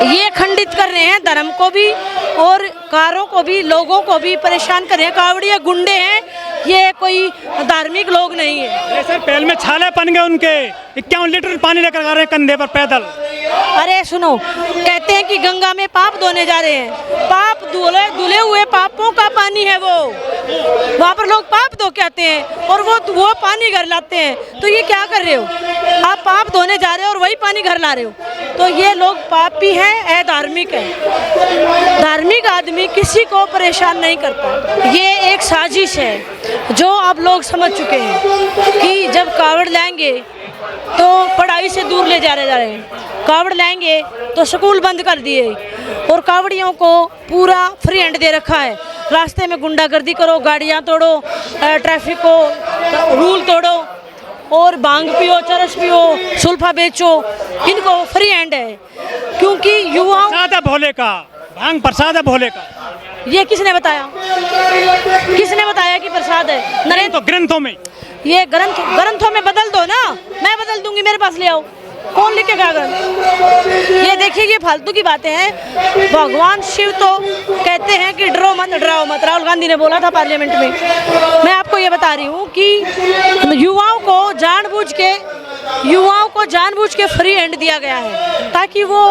ये खंडित कर रहे हैं धर्म को भी और कारों को भी, लोगों को भी परेशान कर रहे हैं। कावड़िया गुंडे हैं, ये कोई धार्मिक लोग नहीं है। सर पैर में छाले पन गए उनके, 51 लीटर पानी लेकर आ रहे हैं कंधे पर पैदल। अरे सुनो, कहते हैं कि गंगा में पाप धोने जा रहे हैं, पाप धुले हुए पापों का पानी है वो, वहाँ पर लोग पाप धो के आते हैं और वो पानी घर लाते हैं। तो ये क्या कर रहे हो आप? पाप धोने जा रहे हो और वही पानी घर ला रहे हो, तो ये लोग पापी हैं, अधार्मिक है। धार्मिक आदमी किसी को परेशान नहीं करता। ये एक साजिश है जो आप लोग समझ चुके हैं कि जब कावड़ लाएंगे तो पढ़ाई से दूर ले जा रहे हैं, कावड़ लाएंगे तो स्कूल बंद कर दिए और कावड़ियों को पूरा फ्री हैंड दे रखा है। रास्ते में गुंडागर्दी करो, गाड़ियाँ तोड़ो, ट्रैफिक को रूल तोड़ो और भांग पियो, चरस पियो, सुल्फा बेचो, इनको फ्री हैंड है। क्योंकि युवाओं प्रसाद है भोले का, भांग प्रसाद है भोले का। ये किसने बताया? किसने बताया कि प्रसाद है? नरेंद्र तो ग्रंथों में, ये ग्रंथों में बदल दो ना, मैं बदल दूंगी, मेरे पास ले आओ। कौन लिखेगा ग्रंथ? ये देखिए, ये फालतू की बातें हैं। भगवान शिव तो कहते हैं कि डरो मत, डराओ मत। राहुल गांधी ने बोला था पार्लियामेंट में। मैं आपको ये बता रही हूँ कि युवाओं को जानबूझ के फ्री हैंड दिया गया है ताकि वो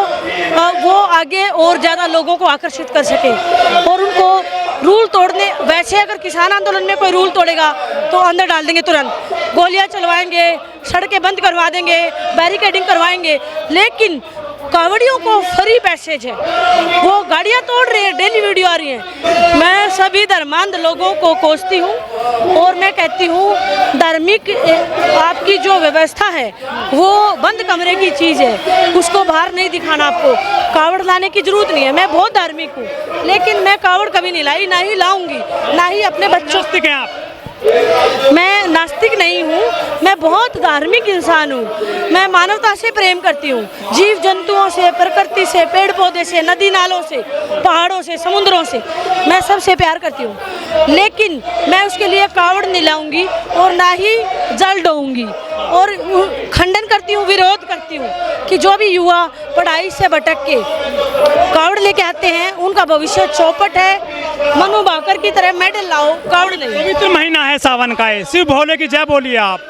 आगे और ज़्यादा लोगों को आकर्षित कर सके और उनको रूल तोड़ने। वैसे अगर किसान आंदोलन में कोई रूल तोड़ेगा तो अंदर डाल देंगे, तुरंत गोलियां चलवाएंगे, सड़कें बंद करवा देंगे, बैरिकेडिंग करवाएंगे। लेकिन कावड़ियों को फ्री पैसेज है, वो गाड़ियां तोड़ रहे हैं, डेली वीडियो आ रही है। मैं सभी धर्मांध लोगों को कोसती हूँ और मैं कहती हूँ धार्मिक आपकी जो व्यवस्था है वो बंद कमरे की चीज़ है, उसको बाहर नहीं दिखाना। आपको कावड़ लाने की जरूरत नहीं है। मैं बहुत धार्मिक हूँ लेकिन मैं कावड़ कभी नहीं लाई, ना ही लाऊंगी, ना ही अपने बच्चों। मैं नास्तिक नहीं हूँ, मैं बहुत धार्मिक इंसान हूँ। मैं मानवता से प्रेम करती हूँ, जीव जंतुओं से, प्रकृति से, पेड़ पौधे से, नदी नालों से, पहाड़ों से, समुद्रों से, मैं सबसे प्यार करती हूँ। लेकिन मैं उसके लिए कावड़ नहीं लाऊंगी और ना ही जल डोऊंगी। और खंडन करती हूँ, विरोध करती हूँ कि जो भी युवा पढ़ाई से भटक के कावड़ लेके आते हैं उनका भविष्य चौपट है। मनु भाकर की तरह मेडल लाओ, कावड़ नहीं। पवित्र महीना है सावन का, है शिव भोले की जय बोलिए आप।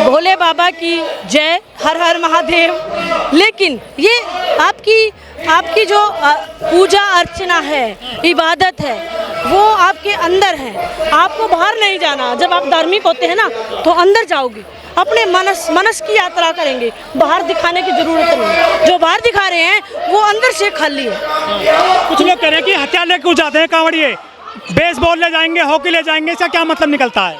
भोले बाबा की जय, हर हर महादेव। लेकिन ये आपकी जो पूजा अर्चना है, इबादत है, वो आपके अंदर है। आपको बाहर नहीं जाना। जब आप धार्मिक होते हैं ना तो अंदर जाओगे, अपने मनस की यात्रा करेंगे, बाहर दिखाने की जरूरत नहीं। जो बाहर दिखा रहे हैं वो अंदर से खाली है। कुछ लोग कह रहे हैं कि हथियार लेकर जाते हैं कांवड़िए, बेसबॉल ले जाएंगे, हॉकी ले जाएंगे, इसका क्या मतलब निकलता है?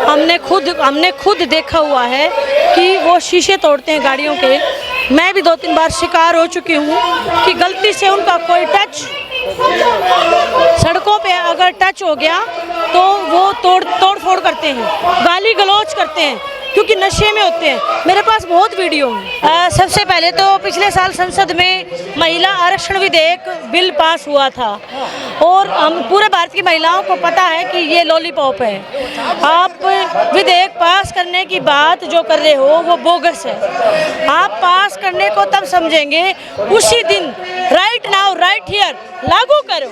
हमने खुद देखा हुआ है कि वो शीशे तोड़ते हैं गाड़ियों के। मैं भी 2-3 बार शिकार हो चुकी हूँ कि गलती से उनका कोई टच, सड़कों पे अगर टच हो गया तो वो तोड़ फोड़ करते हैं, गाली गलौज करते हैं क्योंकि नशे में होते हैं। मेरे पास बहुत वीडियो है। सबसे पहले तो पिछले साल संसद में महिला आरक्षण विधेयक बिल पास हुआ था और हम पूरे भारत की महिलाओं को पता है कि ये लॉलीपॉप है। आप विधेयक पास करने की बात जो कर रहे हो वो बोगस है। आप पास करने को तब समझेंगे उसी दिन, राइट नाउ राइट हियर लागू करो।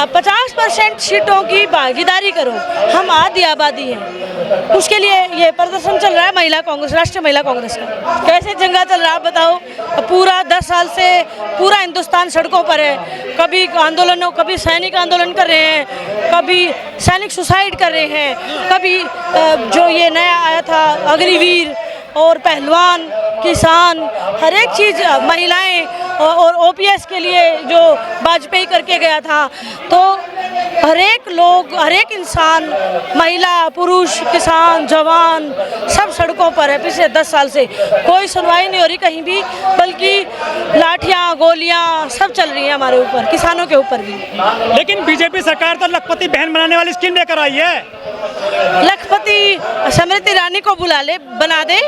अब 50% सीटों की भागीदारी करो। हम आधी आबादी हैं, उसके लिए ये प्रदर्शन चल रहा है महिला कांग्रेस, राष्ट्रीय महिला कांग्रेस का। कैसे जंगा चल रहा है बताओ? पूरा 10 साल से पूरा हिंदुस्तान सड़कों पर है। कभी आंदोलनों, कभी सैनिक आंदोलन कर रहे हैं, कभी सैनिक सुसाइड कर रहे हैं, कभी जो ये नया आया था अग्निवीर और पहलवान, किसान, हर एक चीज़, महिलाएं और ओपीएस के लिए जो वाजपेयी करके गया था। तो हर एक लोग, हर एक इंसान, महिला, पुरुष, किसान, जवान, सब सड़कों पर है पिछले 10 साल से। कोई सुनवाई नहीं हो रही कहीं भी, बल्कि लाठियाँ, गोलियाँ सब चल रही हैं हमारे ऊपर, किसानों के ऊपर भी। लेकिन बीजेपी सरकार तो लखपति बहन बनाने वाली स्कीम लेकर आई है। लखपति स्मृति ईरानी को बना दे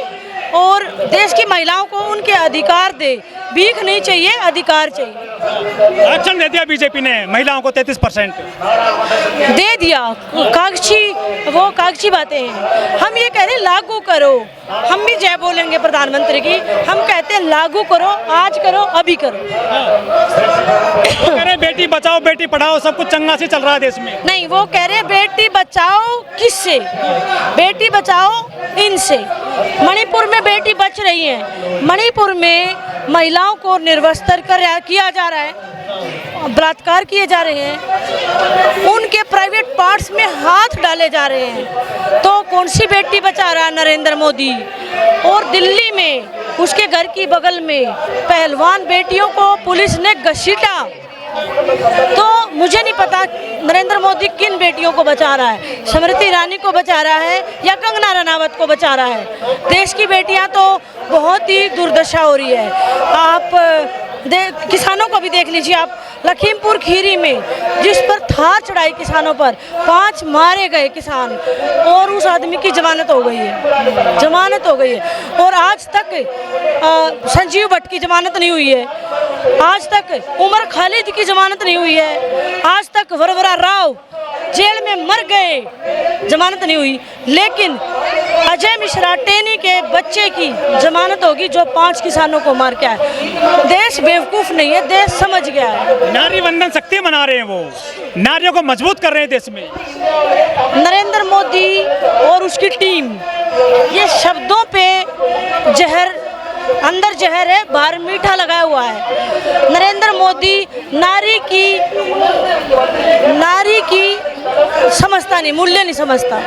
और देश की महिलाओं को उनके अधिकार दे। भीख नहीं चाहिए, अधिकार चाहिए। आरक्षण दे दिया बीजेपी ने महिलाओं को 33%। दे दिया, कागजी बातें हैं। हम ये कह रहे हैं लागू करो, हम भी जय बोलेंगे प्रधानमंत्री की, हम कहते हैं लागू करो, आज करो, अभी करो। वो कह रहे हैं बेटी बचाओ बेटी पढ़ाओ, सब कुछ चंगा से चल रहा है देश में। नहीं, वो कह रहे हैं बेटी बचाओ किससे? बेटी बचाओ इनसे। मणिपुर में बेटी बच रही है, मणिपुर में महिलाओं को निर्वस्त्र किया जा रहा है, बलात्कार किए जा रहे हैं, उनके प्राइवेट पार्ट्स में हाथ डाले जा रहे हैं। तो कौन सी बेटी बचा रहा है नरेंद्र मोदी? और दिल्ली में उसके घर की बगल में पहलवान बेटियों को पुलिस ने घसीटा। तो मुझे नहीं पता नरेंद्र मोदी किन बेटियों को बचा रहा है, स्मृति ईरानी को बचा रहा है या कंगना रनावत को बचा रहा है। देश की बेटियां तो बहुत ही दुर्दशा हो रही है। आप किसानों को भी देख लीजिए आप, लखीमपुर खीरी में जिस पर थार चढ़ाई किसानों पर, 5 मारे गए किसान और उस आदमी की जमानत हो गई है, जमानत हो गई है। और आज तक संजीव भट्ट की जमानत नहीं हुई है, आज तक उमर खालिद की जमानत नहीं हुई है, आज तक वरवरा राव जेल में मर गए, जमानत नहीं हुई। लेकिन अजय मिश्रा टेनी के बच्चे की जमानत होगी जो 5 किसानों को मार के आए। देश बेवकूफ नहीं है, देश समझ गया है। नारी वंदन शक्ति मना रहे हैं, वो नारियों को मजबूत कर रहे हैं देश में। नरेंद्र मोदी और उसकी टीम ये शब्दों पे जहर, अंदर जहर है, बाहर मीठा लगाया हुआ है। नरेंद्र मोदी नारी की समझता नहीं, मूल्य नहीं समझता।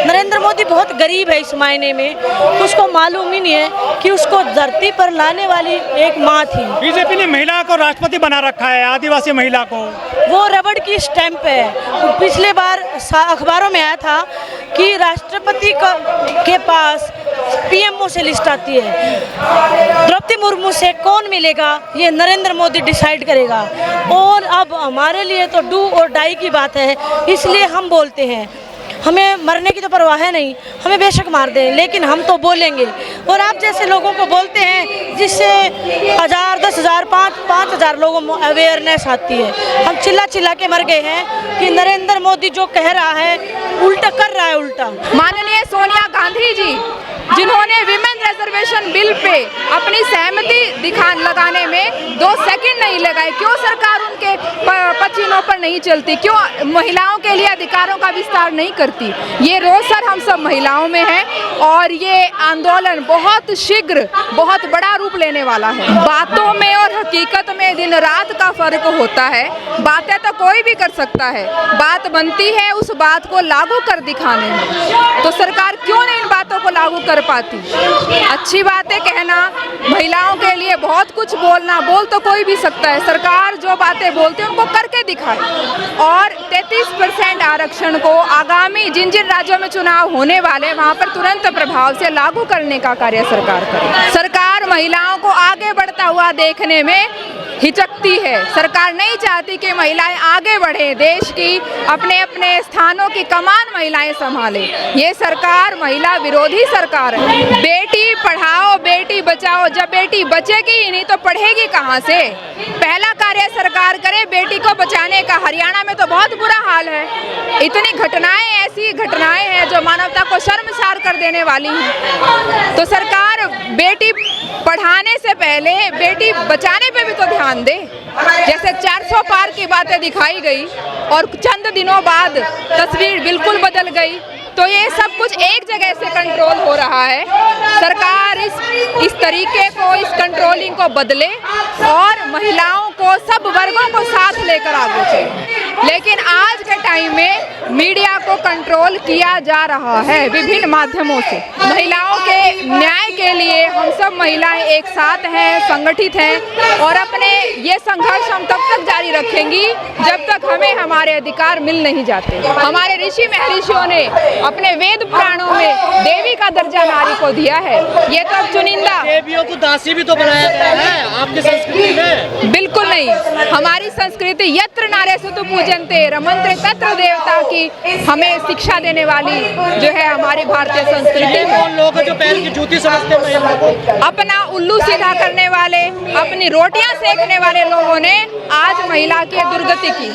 नरेंद्र मोदी बहुत गरीब है इस मायने में, उसको मालूम ही नहीं है कि उसको धरती पर लाने वाली एक माँ थी। बीजेपी ने महिला को राष्ट्रपति बना रखा है, आदिवासी महिला को। वो रबड़ की स्टैंप है। पिछले बार अखबारों में आया था कि राष्ट्रपति के पास पीएमओ से लिस्ट आती है, द्रौपदी मुर्मू से कौन मिलेगा ये नरेंद्र मोदी डिसाइड करेगा। और अब हमारे लिए तो डू और डाई की बात है, इसलिए हम बोलते हैं। हमें मरने की तो परवाह नहीं, हमें बेशक मार दें, लेकिन हम तो बोलेंगे। और आप जैसे लोगों को बोलते हैं जिससे 1000, 10,000, 5,000 लोगों में अवेयरनेस आती है। हम चिल्ला चिल्ला के मर गए हैं कि नरेंद्र मोदी जो कह रहा है उल्टा कर रहा है, उल्टा। माननीय सोनिया गांधी जी जिन्होंने विमेन रिजर्वेशन बिल पे अपनी सहमति लगाने में 2 सेकंड नहीं लगाए, क्यों सरकार उनके पसीनों पर नहीं चलती? क्यों महिलाओं के लिए अधिकारों का विस्तार नहीं करती? ये रोष सर हम सब महिलाओं में है और ये आंदोलन बहुत शीघ्र बहुत बड़ा रूप लेने वाला है। बातों में और हकीकत में दिन रात का फर्क होता है। बातें तो कोई भी कर सकता है, बात बनती है उस बात को लागू कर दिखाने में। तो सरकार क्यों नहीं इन बातों को लागू कर पाती? अच्छी बातें कहना, महिलाओं के लिए बहुत कुछ बोलना, बोल तो कोई भी सकता है। सरकार जो बातें बोलती है उनको करके दिखाए और 33% आरक्षण को आगामी जिन जिन राज्यों में चुनाव होने वाले वहां पर तुरंत प्रभाव से लागू करने का कार्य सरकार करे। सरकार महिलाओं को आगे बढ़ता हुआ देखने में हिचकती है। सरकार नहीं चाहती कि महिलाएं आगे बढ़े, देश की अपने अपने स्थानों की कमान महिलाएं संभाले। ये सरकार महिला विरोधी सरकार है। बेटी पढ़ाओ बेटी बचाओ, जब बेटी बचेगी ही नहीं तो पढ़ेगी कहाँ से? पहला कार्य सरकार करे बेटी को बचाने का। हरियाणा में तो बहुत बुरा हाल है, इतनी घटनाएं, ऐसी घटनाएं हैं जो मानवता को शर्मसार कर देने वाली हैं। तो सरकार बेटी पढ़ाने से पहले बेटी बचाने पे भी तो ध्यान दे। जैसे 400 पार की बातें दिखाई गई और चंद दिनों बाद तस्वीर बिल्कुल बदल गई। तो ये सब कुछ एक जगह से कंट्रोल हो रहा है। सरकार इस तरीके को, इस कंट्रोलिंग को बदले और महिलाओं को, सब वर्गों को साथ लेकर आगे चले। लेकिन आज के टाइम में मीडिया को कंट्रोल किया जा रहा है विभिन्न माध्यमों से। महिलाओं के न्याय के लिए हम सब महिलाएं एक साथ हैं, संगठित हैं और अपने ये संघर्ष हम तब तक जारी रखेंगी जब तक हमें हमारे अधिकार मिल नहीं जाते। हमारे ऋषि महर्षियों ने अपने वेद पुराणों में देवी का दर्जा नारी को दिया है। ये तो चुनिंदा देवियों को दासी भी तो बनाया गया है आपकी संस्कृति में। बिल्कुल नहीं, हमारी संस्कृति यत्र नार्यस्तु पूजन्ते रमन्ते तत्र देवता की हमें शिक्षा देने वाली जो है हमारी भारतीय संस्कृति। उन लोगों को जो पैर की जूती समझते हैं महिलाओं को, अपना उल्लू सीधा करने वाले, अपनी रोटियां सेकने वाले लोगों ने आज महिला की दुर्गति की।